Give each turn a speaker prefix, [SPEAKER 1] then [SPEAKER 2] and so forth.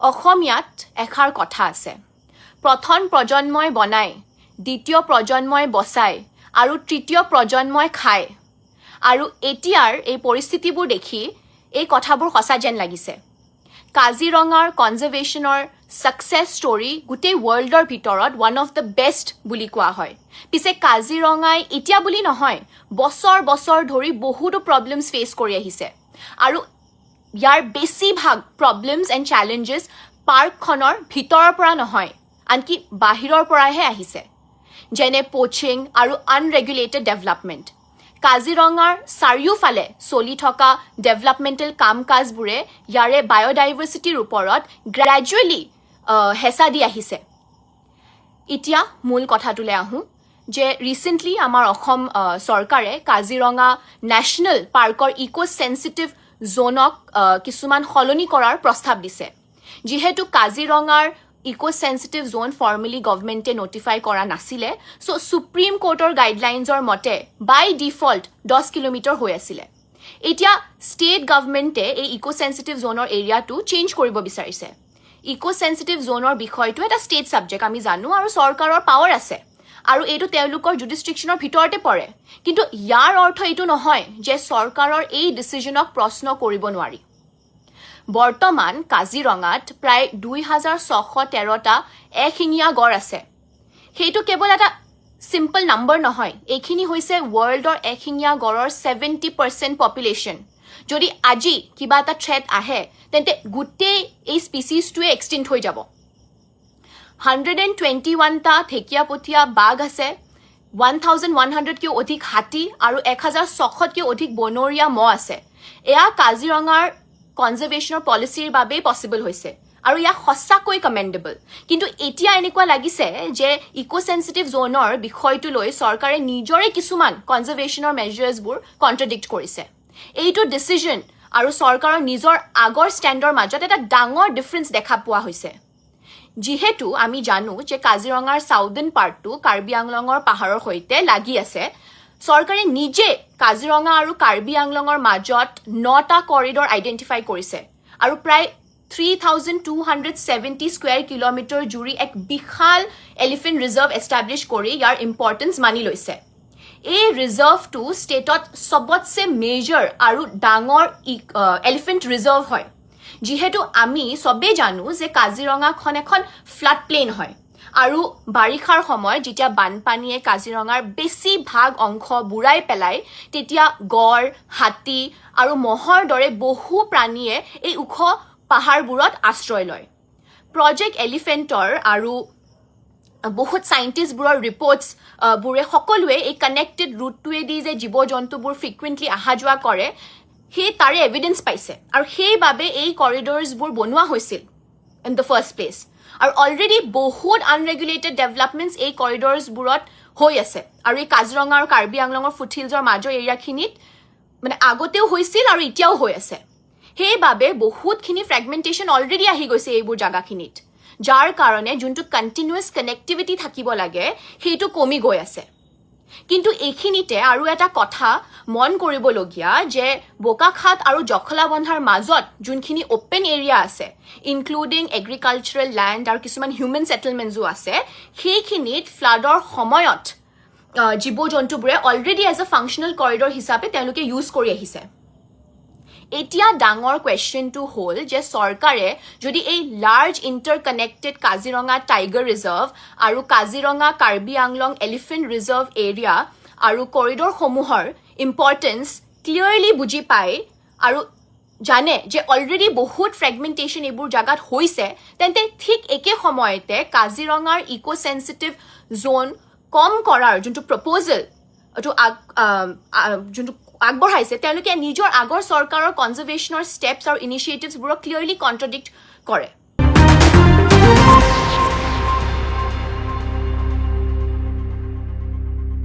[SPEAKER 1] অসমীয়াত এষাৰ কথা আছে, প্ৰথম প্ৰজন্মই বনায়, দ্বিতীয় প্ৰজন্মই বচায় আৰু তৃতীয় প্ৰজন্মই খায়। আৰু এতিয়াৰ এই পৰিস্থিতিবোৰ দেখি এই কথাবোৰ সঁচা যেন লাগিছে। কাজিৰঙাৰ কনজাৰ্ভেশ্যনৰ ছাকচেছ ষ্টৰী গোটেই ৱৰ্ল্ডৰ ভিতৰত ওৱান অফ দ্য বেষ্ট বুলি কোৱা হয়। পিছে কাজিৰঙাই এতিয়া বুলি নহয়, বছৰ বছৰ ধৰি বহুতো প্ৰব্লেমছ ফেচ কৰি আহিছে। আৰু ইয়াৰ বেছিভাগ প্ৰব্লেমছ এণ্ড চেলেঞ্জেছ পাৰ্কখনৰ ভিতৰৰ পৰা নহয়, আনকি বাহিৰৰ পৰাহে আহিছে, যেনে পোচিং আৰু আনৰেগুলেটেড ডেভেলপমেণ্ট। কাজিৰঙাৰ চাৰিওফালে চলি থকা ডেভেলপমেণ্টেল কাম কাজবোৰে ইয়াৰে বায়'ডাইভাৰ্চিটিৰ ওপৰত গ্ৰেজুৱেলি হেঁচা দি আহিছে। এতিয়া মূল কথাটোলৈ আহোঁ যে ৰিচেণ্টলি আমাৰ অসম চৰকাৰে কাজিৰঙা নেশ্যনেল পাৰ্কৰ ইক' চেঞ্চিটিভ জ'নক কিছুমান সলনি কৰাৰ প্ৰস্তাৱ দিছে। যিহেতু কাজিৰঙাৰ ইক' চেঞ্চিটিভ জ'ন ফৰ্মেলি গভৰ্ণমেণ্টে নটিফাই কৰা নাছিলে, চ' সুপ্ৰিম কোৰ্টৰ গাইডলাইনছৰ মতে বাই ডিফল্ট 10 কিলোমিটাৰ হৈ আছিলে। এতিয়া ষ্টেট গভৰ্ণমেণ্টে এই ইক' চেঞ্চিটিভ জ'নৰ এৰিয়াটো চেঞ্জ কৰিব বিচাৰিছে। ইক' চেঞ্চিটিভ জ'নৰ বিষয়টো এটা ষ্টেট ছাবজেক্ট, আমি জানো, আৰু চৰকাৰৰ পাৱাৰ আছে আৰু এইটো তেওঁলোকৰ জুডিষ্ট্ৰিকশ্যনৰ ভিতৰতে পৰে। কিন্তু ইয়াৰ অৰ্থ এইটো নহয় যে চৰকাৰৰ এই ডিচিজনক প্ৰশ্ন কৰিব নোৱাৰি। বৰ্তমান কাজিৰঙাত প্ৰায় 2613টা এশিঙীয়া গড় আছে। সেইটো কেৱল এটা চিম্পল নাম্বাৰ নহয়, এইখিনি হৈছে ৱৰ্ল্ডৰ এশিঙীয়া গড়ৰ 70% পপুলেশ্যন। যদি আজি কিবা এটা থ্ৰেট আহে তেন্তে গোটেই এই স্পিচিছটোৱে এক্সটিংক্ট হৈ যাব। 121টা ঢেকীয়াপতীয়া বাঘ আছে, 1100তকৈও অধিক হাতী আৰু 1600তকৈও অধিক বনৰীয়া ম'হ আছে। এয়া কাজিৰঙাৰ কনজাৰ্ভেশ্যনৰ পলিচিৰ বাবেই পচিবল হৈছে আৰু ইয়াক সঁচাকৈ কমেণ্ডেবল। কিন্তু এতিয়া এনেকুৱা লাগিছে যে ইক' চেঞ্চিটিভ জ'নৰ বিষয়টো লৈ চৰকাৰে নিজৰে কিছুমান কনজাৰ্ভেশ্যনৰ মেজাৰ্ছবোৰ কণ্ট্ৰডিক্ট কৰিছে। এইটো ডিচিজন আৰু চৰকাৰৰ নিজৰ আগৰ ষ্টেণ্ডৰ মাজত এটা ডাঙৰ ডিফাৰেঞ্চ দেখা পোৱা হৈছে। যিহেতু আমি জানো যে কাজিৰঙাৰ চাউদাৰ্ণ পাৰ্টটো কাৰ্বি আংলঙৰ পাহাৰৰ সৈতে লাগি আছে, চৰকাৰে নিজে কাজিৰঙা আৰু কাৰ্বি আংলঙৰ মাজত 9টা কৰিডৰ আইডেণ্টিফাই কৰিছে আৰু প্ৰায় 3270 স্কুৱেৰ কিলোমিটাৰ জুৰি এক বিশাল এলিফেণ্ট ৰিজাৰ্ভ এষ্টাব্লিছ কৰি ইয়াৰ ইম্পৰ্টেঞ্চ মানি লৈছে। এই ৰিজাৰ্ভটো ষ্টেটত চবতছে মেজৰ আৰু ডাঙৰ এলিফেণ্ট ৰিজাৰ্ভ হয়। যিহেতু আমি চবেই জানো যে কাজিৰঙাখন এখন ফ্লাড প্লেইন হয় আৰু বাৰিষাৰ সময়ত যেতিয়া বানপানীয়ে কাজিৰঙাৰ বেছিভাগ অংশ বুৰাই পেলায়, তেতিয়া গড়, হাতী আৰু মহৰ দৰে বহু প্ৰাণীয়ে এই ওখ পাহাৰবোৰত আশ্ৰয় লয়। প্ৰজেক্ট এলিফেণ্টৰ আৰু বহুত চাইণ্টিষ্টবোৰৰ ৰিপৰ্টছবোৰে সকলোৱে এই কানেক্টেড ৰুটটোৱেদি যে জীৱ জন্তুবোৰ ফ্ৰিকুৱেণ্টলি অহা যোৱা কৰে, সেই তাৰে এভিডেঞ্চ পাইছে আৰু সেইবাবে এই কৰিডৰ্ছবোৰ বনোৱা হৈছিল ইন দ্য ফাৰ্ষ্ট প্লেচ। আৰু অলৰেডি বহুত আনৰেগুলেটেড ডেভেলপমেণ্টছ এই কৰিডৰ্ছবোৰত হৈ আছে আৰু এই কাজিৰঙা আৰু কাৰ্বি আংলঙৰ ফুটহিলছৰ মাজৰ এৰিয়াখিনিত মানে আগতেও হৈছিল আৰু এতিয়াও হৈ আছে। সেইবাবে বহুতখিনি ফ্ৰেগমেণ্টেশ্যন অলৰেডি আহি গৈছে এইবোৰ জাগাখিনিত, যাৰ কাৰণে যোনটো কণ্টিনিউৱাছ কানেক্টিভিটি থাকিব লাগে সেইটো কমি গৈ আছে। কিন্তু এইখিনিতে আৰু এটা কথা মন কৰিবলগীয়া যে বোকাখাত আৰু জখলাবন্ধাৰ মাজত যোনখিনি অ'পেন এৰিয়া আছে, ইনক্লুডিং এগ্ৰিকালচাৰেল লেণ্ড আৰু কিছুমান হিউমেন ছেটেলমেণ্টছো আছে, সেইখিনিত ফ্লাডৰ সময়ত জীৱ জন্তুবোৰে already as a functional corridor হিচাপে তেওঁলোকে ইউজ কৰি আহিছে। এতিয়া ডাঙৰ কুৱেশ্যনটো হ'ল যে চৰকাৰে যদি এই large interconnected Kaziranga tiger reserve আৰু Kaziranga Karbi Anglong elephant reserve area আৰু কৰিডৰসমূহৰ ইম্পৰ্টেঞ্চ ক্লিয়াৰলি বুজি পায় আৰু জানে যে অলৰেডি বহুত ফ্ৰেগমেণ্টেশ্যন এইবোৰ জাগাত হৈছে, তেন্তে ঠিক একে সময়তে কাজিৰঙাৰ ইক' চেঞ্চিটিভ জ'ন কম কৰাৰ যোনটো প্ৰপ'জেল যোনটো আগবঢ়াইছে, তেওঁলোকে নিজৰ আগৰ চৰকাৰৰ কনজাৰ্ভেশ্যনৰ ষ্টেপছ আৰু ইনিচিয়েটিভছবোৰক ক্লিয়াৰলি কণ্ট্ৰডিক্ট কৰে।